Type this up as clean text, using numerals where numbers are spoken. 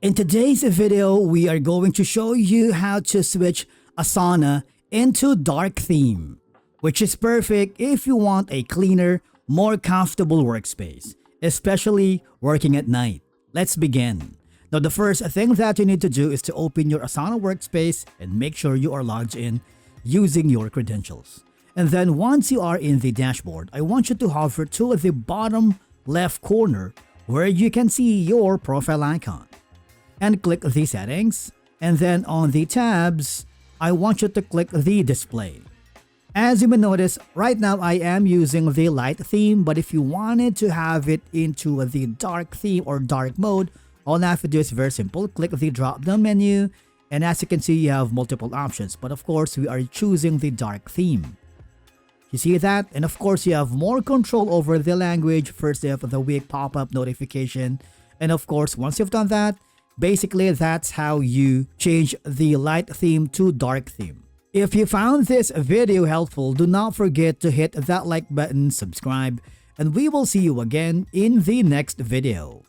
In today's video, we are going to show you how to switch Asana into dark theme, which is perfect if you want a cleaner, more comfortable workspace, especially working at night. Let's begin. Now, the first thing that you need to do is to open your Asana workspace and make sure you are logged in using your credentials. And then once you are in the dashboard, I want you to hover to the bottom left corner where you can see your profile icon. And click the settings, and then on the tabs, I want you to click the display. As you may notice, right now I am using the light theme, but if you wanted to have it into the dark theme or dark mode, all I have to do is very simple. Click the drop down menu, and as you can see, you have multiple options, but of course we are choosing the dark theme. You see that? And of course you have more control over the language, first day of the week pop-up notification, and of course once you've done that, basically, that's how you change the light theme to dark theme. If you found this video helpful, do not forget to hit that like button, subscribe, and we will see you again in the next video.